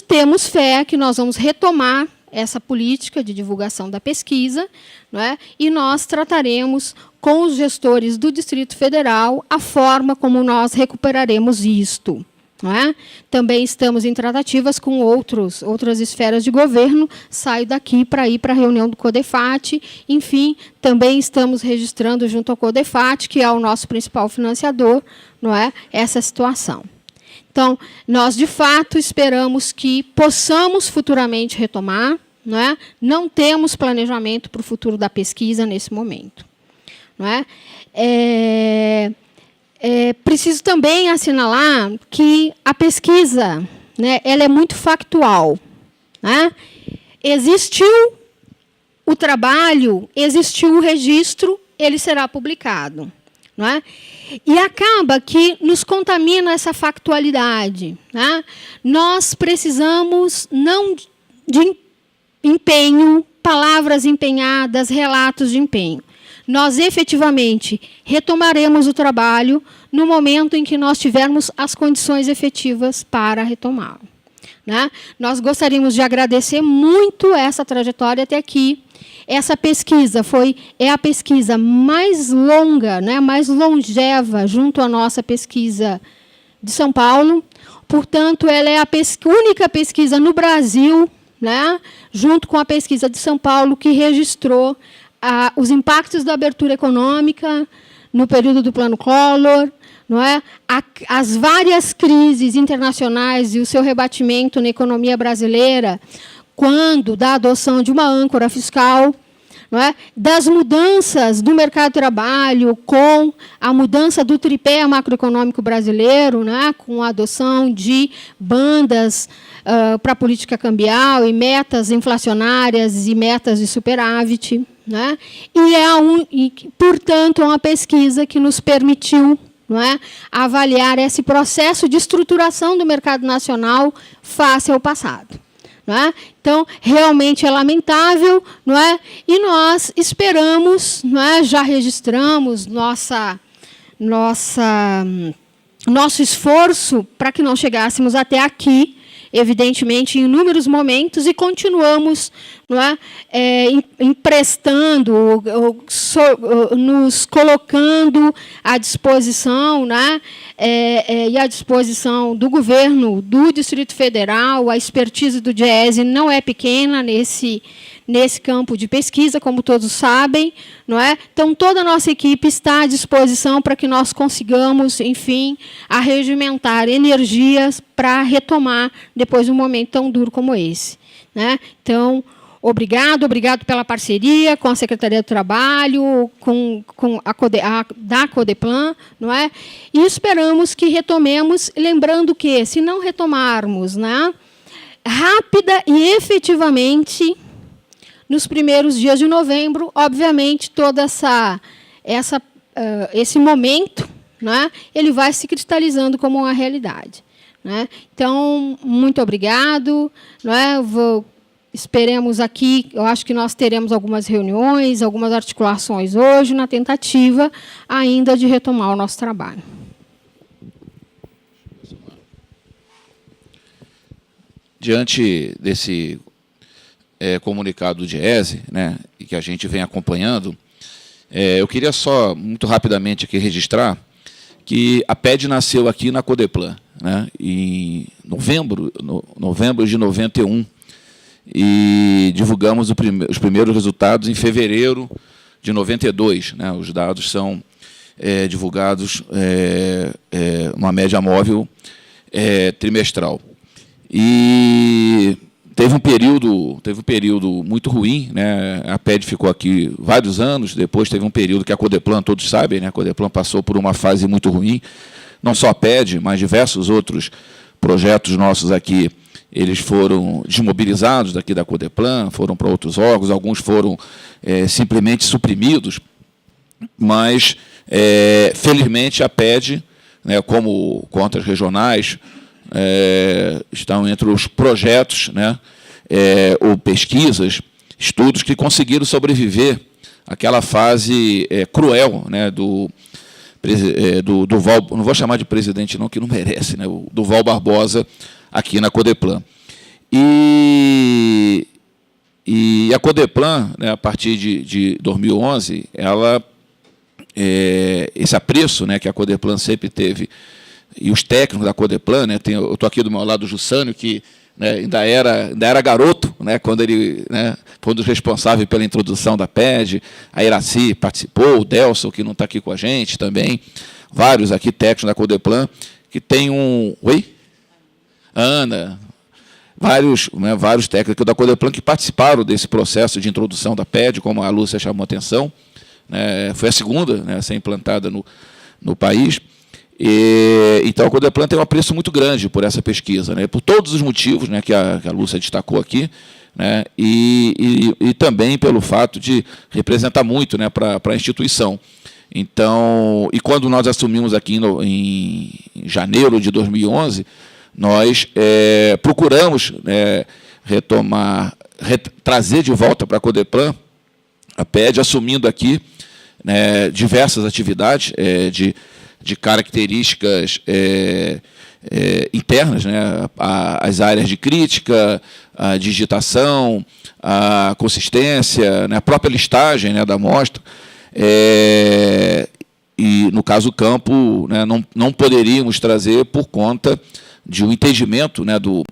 E: temos fé que nós vamos retomar essa política de divulgação da pesquisa, não é? E nós trataremos com os gestores do Distrito Federal a forma como nós recuperaremos isto. Não é? Também estamos em tratativas com outras esferas de governo, saio daqui para ir para a reunião do CODEFAT, enfim, também estamos registrando junto ao CODEFAT, que é o nosso principal financiador, não é? Essa situação. Então, nós, de fato, esperamos que possamos futuramente retomar, não é? Não temos planejamento para o futuro da pesquisa nesse momento. Não é? Preciso também assinalar que a pesquisa, né, ela é muito factual. Né? Existiu o trabalho, existiu o registro, ele será publicado. Não é? E acaba que nos contamina essa factualidade. Né? Nós precisamos não de empenho, palavras empenhadas, relatos de empenho. Nós, efetivamente, retomaremos o trabalho no momento em que nós tivermos as condições efetivas para retomá-lo. Né? Nós gostaríamos de agradecer muito essa trajetória até aqui. Essa pesquisa é a pesquisa mais longa, né, mais longeva, junto à nossa pesquisa de São Paulo. Portanto, ela é a única pesquisa no Brasil, né, junto com a pesquisa de São Paulo, que registrou os impactos da abertura econômica no período do Plano Collor, não é? As várias crises internacionais e o seu rebatimento na economia brasileira, quando da adoção de uma âncora fiscal, não é? Das mudanças do mercado de trabalho, com a mudança do tripé macroeconômico brasileiro, né? Com a adoção de bandas para a política cambial e metas inflacionárias e metas de superávit. Né? E, portanto, é uma pesquisa que nos permitiu, não é, avaliar esse processo de estruturação do mercado nacional face ao passado. Não é? Então, realmente é lamentável, não é? E nós esperamos, não é, já registramos nosso esforço para que não chegássemos até aqui, evidentemente, em inúmeros momentos, e continuamos, não é, emprestando, nos colocando à disposição, né, e à disposição do governo do Distrito Federal. A expertise do DIEESE não é pequena nesse campo de pesquisa, como todos sabem, não é? Então, toda a nossa equipe está à disposição para que nós consigamos, enfim, arregimentar energias para retomar depois de um momento tão duro como esse. Né? Então, obrigado pela parceria com a Secretaria do Trabalho, com da Codeplan, não é? E esperamos que retomemos, lembrando que, se não retomarmos, né, rápida e efetivamente, nos primeiros dias de novembro, obviamente, todo esse momento, né, ele vai se cristalizando como uma realidade. Né? Então, muito obrigado. Né? Esperemos aqui, eu acho que nós teremos algumas reuniões, algumas articulações hoje, na tentativa ainda de retomar o nosso trabalho.
A: Diante desse comunicado do DIEESE, né, e que a gente vem acompanhando, eu queria só, muito rapidamente, aqui registrar que a PED nasceu aqui na Codeplan, né, em novembro de 91, e divulgamos os primeiros resultados em fevereiro de 92. Né, os dados são divulgados uma média móvel trimestral. E teve um período muito ruim, né? A PED ficou aqui vários anos, depois teve um período que a Codeplan, todos sabem, né? A Codeplan passou por uma fase muito ruim, não só a PED, mas diversos outros projetos nossos aqui, eles foram desmobilizados daqui da Codeplan, foram para outros órgãos, alguns foram simplesmente suprimidos, mas, felizmente, a PED, né, como contas regionais, estão entre os projetos, né, ou pesquisas, estudos que conseguiram sobreviver àquela fase cruel, né, do Val, não vou chamar de presidente não, que não merece, né, do Val Barbosa aqui na Codeplan. E a Codeplan, né, a partir de 2011, ela, esse apreço, né, que a Codeplan sempre teve, e os técnicos da Codeplan, né, eu estou aqui do meu lado, o Jussânio, que, né, ainda era garoto, né, quando ele, né, foi um dos responsáveis pela introdução da PED, a Iraci participou, o Delson, que não está aqui com a gente também, vários aqui técnicos da Codeplan, que tem um... Oi? Ana... Vários técnicos da Codeplan que participaram desse processo de introdução da PED, como a Lúcia chamou a atenção, né, foi a segunda, né, a ser implantada no país. Então, a Codeplan tem um apreço muito grande por essa pesquisa, né, por todos os motivos, né, que a Lúcia destacou aqui, né, e também pelo fato de representar muito, né, para a instituição. Então, e quando nós assumimos aqui em janeiro de 2011, nós procuramos trazer de volta para a Codeplan a PED, assumindo aqui, né, diversas atividades de características internas, né, as áreas de crítica, a digitação, a consistência, né, a própria listagem, né, da amostra, e, no caso, o campo, né, não poderíamos trazer por conta de um entendimento, né, dos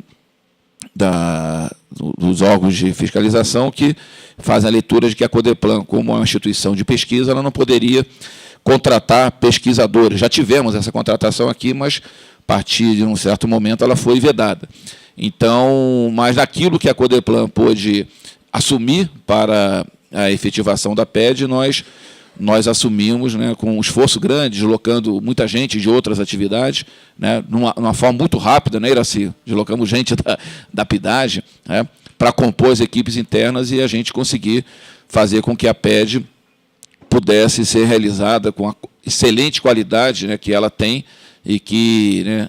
A: órgãos de fiscalização que fazem a leitura de que a Codeplan, como uma instituição de pesquisa, ela não poderia contratar pesquisadores. Já tivemos essa contratação aqui, mas a partir de um certo momento ela foi vedada. Então, mas naquilo que a Codeplan pôde assumir para a efetivação da PED, nós assumimos, né, com um esforço grande, deslocando muita gente de outras atividades, né, numa forma muito rápida, né, Iraci? Deslocamos gente da PIDAGE, né, para compor as equipes internas e a gente conseguir fazer com que a PED pudesse ser realizada com a excelente qualidade, né, que ela tem e que, né,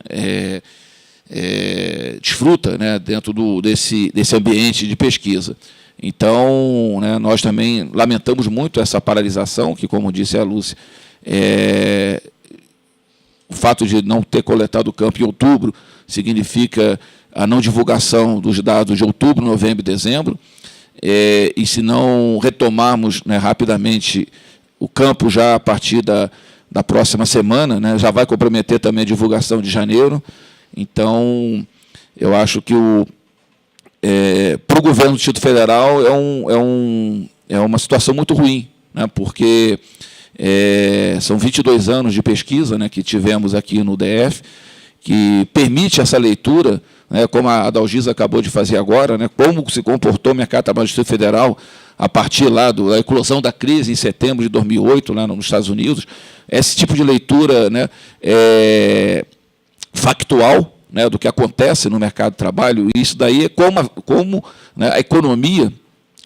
A: desfruta, né, dentro desse ambiente de pesquisa. Então, né, nós também lamentamos muito essa paralisação, que, como disse a Lúcia, o fato de não ter coletado o campo em outubro significa a não divulgação dos dados de outubro, novembro e dezembro, e se não retomarmos, né, rapidamente o campo já a partir da próxima semana, né, já vai comprometer também a divulgação de janeiro. Então, eu acho que para o governo do Distrito Federal é uma situação muito ruim, né, porque são 22 anos de pesquisa, né, que tivemos aqui no DF, que permite essa leitura, né, como a Adalgisa acabou de fazer agora, né, como se comportou o mercado de trabalho do Distrito Federal a partir lá da eclosão da crise em setembro de 2008, lá nos Estados Unidos. Esse tipo de leitura, né, factual, né, do que acontece no mercado de trabalho, e isso daí é como né, a economia,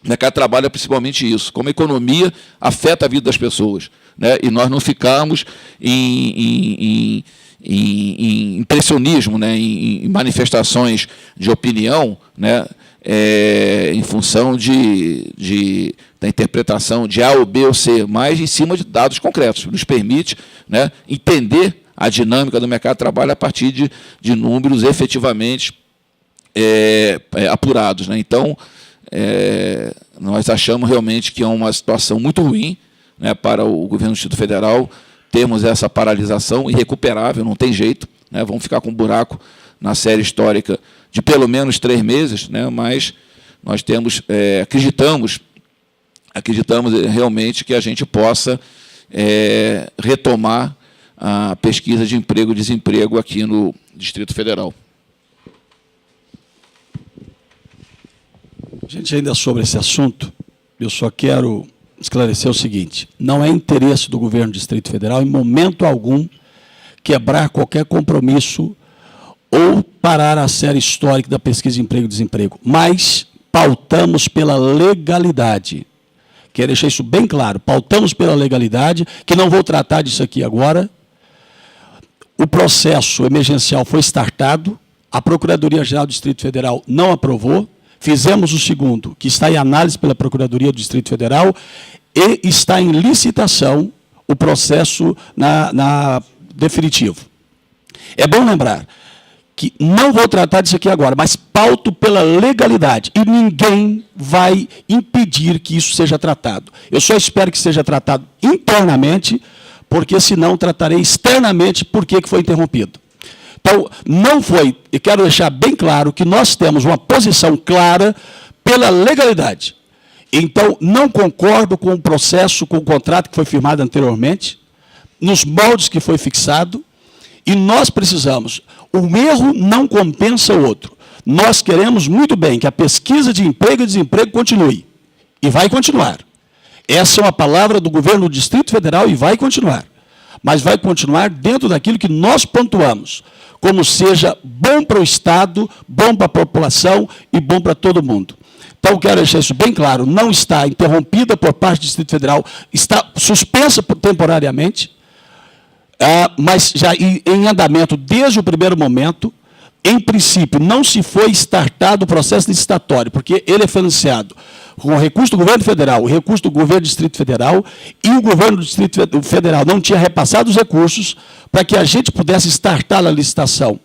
A: o mercado de trabalho é principalmente isso, como a economia afeta a vida das pessoas, né, e nós não ficarmos em impressionismo, né, em manifestações de opinião, né, em função da interpretação de A ou B ou C, mas em cima de dados concretos, nos permite, né, entender a dinâmica do mercado de trabalho a partir de números efetivamente apurados, né? Então, nós achamos realmente que é uma situação muito ruim, né, para o governo do Distrito Federal termos essa paralisação irrecuperável, não tem jeito, né? Vamos ficar com um buraco na série histórica de pelo menos 3 meses, né? Mas nós acreditamos realmente que a gente possa retomar a pesquisa de emprego e desemprego aqui no Distrito Federal.
B: Gente, ainda sobre esse assunto, eu só quero esclarecer o seguinte: não é interesse do governo do Distrito Federal, em momento algum, quebrar qualquer compromisso ou parar a série histórica da pesquisa de emprego e desemprego, mas pautamos pela legalidade. Quero deixar isso bem claro, pautamos pela legalidade, que não vou tratar disso aqui agora. o processo emergencial foi startado, a Procuradoria-Geral do Distrito Federal não aprovou, fizemos o segundo, que está em análise pela Procuradoria do Distrito Federal, e está em licitação o processo na definitivo. É bom lembrar que não vou tratar disso aqui agora, mas pauto pela legalidade, e ninguém vai impedir que isso seja tratado. Eu só espero que seja tratado internamente, porque senão tratarei externamente por que foi interrompido. Então, não foi, e quero deixar bem claro que nós temos uma posição clara pela legalidade. Então, não concordo com o processo, com o contrato que foi firmado anteriormente, nos moldes que foi fixado, e nós precisamos. Um erro não compensa o outro. Nós queremos muito bem que a pesquisa de emprego e desemprego continue. E vai continuar. Essa é uma palavra do governo do Distrito Federal e vai continuar. Mas vai continuar dentro daquilo que nós pontuamos, como seja bom para o Estado, bom para a população e bom para todo mundo. Então, quero deixar isso bem claro, não está interrompida por parte do Distrito Federal, está suspensa temporariamente, mas já em andamento desde o primeiro momento. Em princípio, não se foi startado o processo licitatório, porque ele é financiado com o recurso do governo federal, o recurso do governo do Distrito Federal, e o governo do Distrito Federal não tinha repassado os recursos para que a gente pudesse startar a licitação.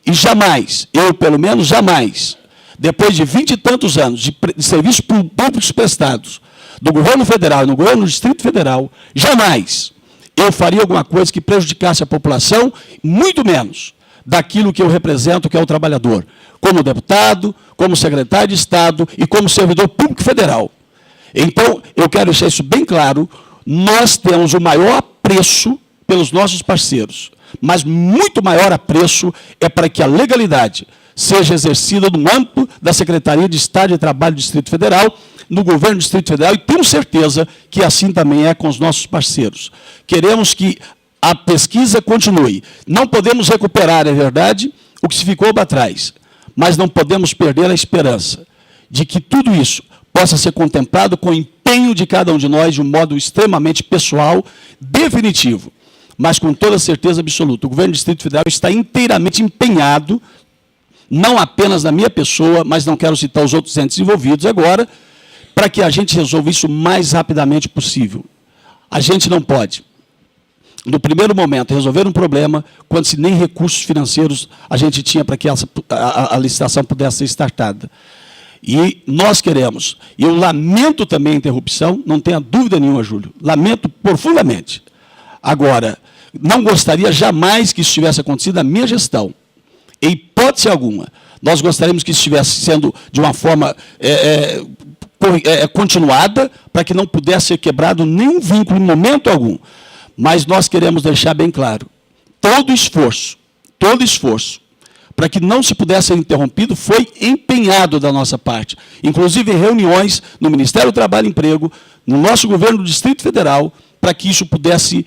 B: E jamais, eu pelo menos jamais, depois de 20 e tantos anos de serviços públicos prestados do governo federal e no governo do Distrito Federal, jamais eu faria alguma coisa que prejudicasse a população, muito menos daquilo que eu represento, que é o trabalhador, como deputado, como secretário de Estado e como servidor público federal. Então, eu quero deixar isso bem claro, nós temos o maior apreço pelos nossos parceiros, mas muito maior apreço é para que a legalidade seja exercida no âmbito da Secretaria de Estado de Trabalho do Distrito Federal, no governo do Distrito Federal, e tenho certeza que assim também é com os nossos parceiros. Queremos que a pesquisa continue. Não podemos recuperar, é verdade, o que se ficou para trás, mas não podemos perder a esperança de que tudo isso possa ser contemplado com o empenho de cada um de nós de um modo extremamente pessoal, definitivo, mas com toda certeza absoluta. O governo do Distrito Federal está inteiramente empenhado, não apenas na minha pessoa, mas não quero citar os outros entes envolvidos agora, para que a gente resolva isso o mais rapidamente possível. A gente não pode, no primeiro momento, resolver um problema quando se nem recursos financeiros a gente tinha para que a licitação pudesse ser startada. E nós queremos, e eu lamento também a interrupção, não tenha dúvida nenhuma, Júlio, lamento profundamente. Agora, não gostaria jamais que isso tivesse acontecido na minha gestão, em hipótese alguma. Nós gostaríamos que isso estivesse sendo de uma forma continuada, para que não pudesse ser quebrado nenhum vínculo em momento algum. Mas nós queremos deixar bem claro, todo esforço, para que não se pudesse ser interrompido, foi empenhado da nossa parte. Inclusive em reuniões no Ministério do Trabalho e Emprego, no nosso governo do Distrito Federal, para que isso pudesse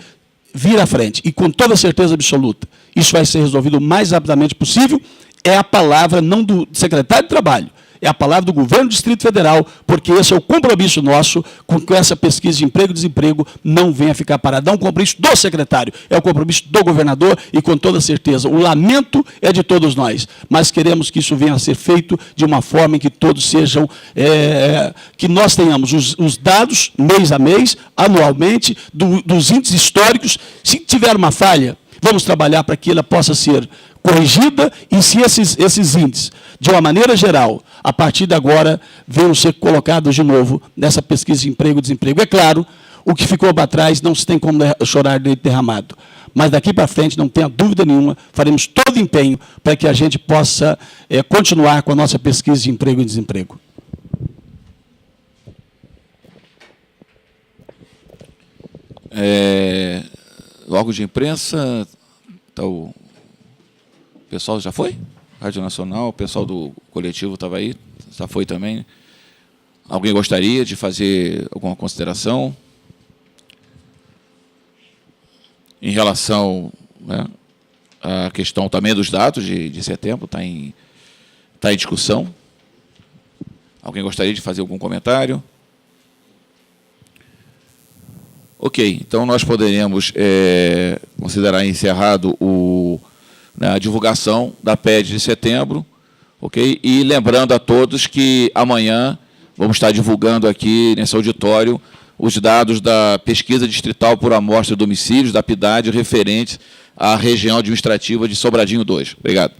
B: vir à frente. E com toda certeza absoluta, isso vai ser resolvido o mais rapidamente possível. É a palavra não do secretário de Trabalho, é a palavra do governo do Distrito Federal, porque esse é o compromisso nosso com que essa pesquisa de emprego e desemprego não venha ficar parada. Não é um compromisso do secretário, é o compromisso do governador e, com toda certeza, o lamento é de todos nós, mas queremos que isso venha a ser feito de uma forma em que todos sejam, que nós tenhamos os dados, mês a mês, anualmente, dos índices históricos. Se tiver uma falha, vamos trabalhar para que ela possa ser corrigida, e se esses índices, de uma maneira geral, a partir de agora, venham ser colocados de novo nessa pesquisa de emprego e desemprego. É claro, o que ficou para trás não se tem como chorar de leite derramado. Mas daqui para frente, não tenha dúvida nenhuma, faremos todo o empenho para que a gente possa continuar com a nossa pesquisa de emprego e desemprego.
A: Órgão de imprensa, tá, o pessoal já foi? Rádio Nacional, o pessoal do coletivo estava aí, já foi também. Alguém gostaria de fazer alguma consideração em relação, né, à questão também dos dados de setembro? Está em discussão. Alguém gostaria de fazer algum comentário? Ok, então nós poderemos considerar encerrado o né, a divulgação da PED de setembro, ok? E lembrando a todos que amanhã vamos estar divulgando aqui nesse auditório os dados da pesquisa distrital por amostra de domicílios, da PIDAD, referentes à região administrativa de Sobradinho 2. Obrigado.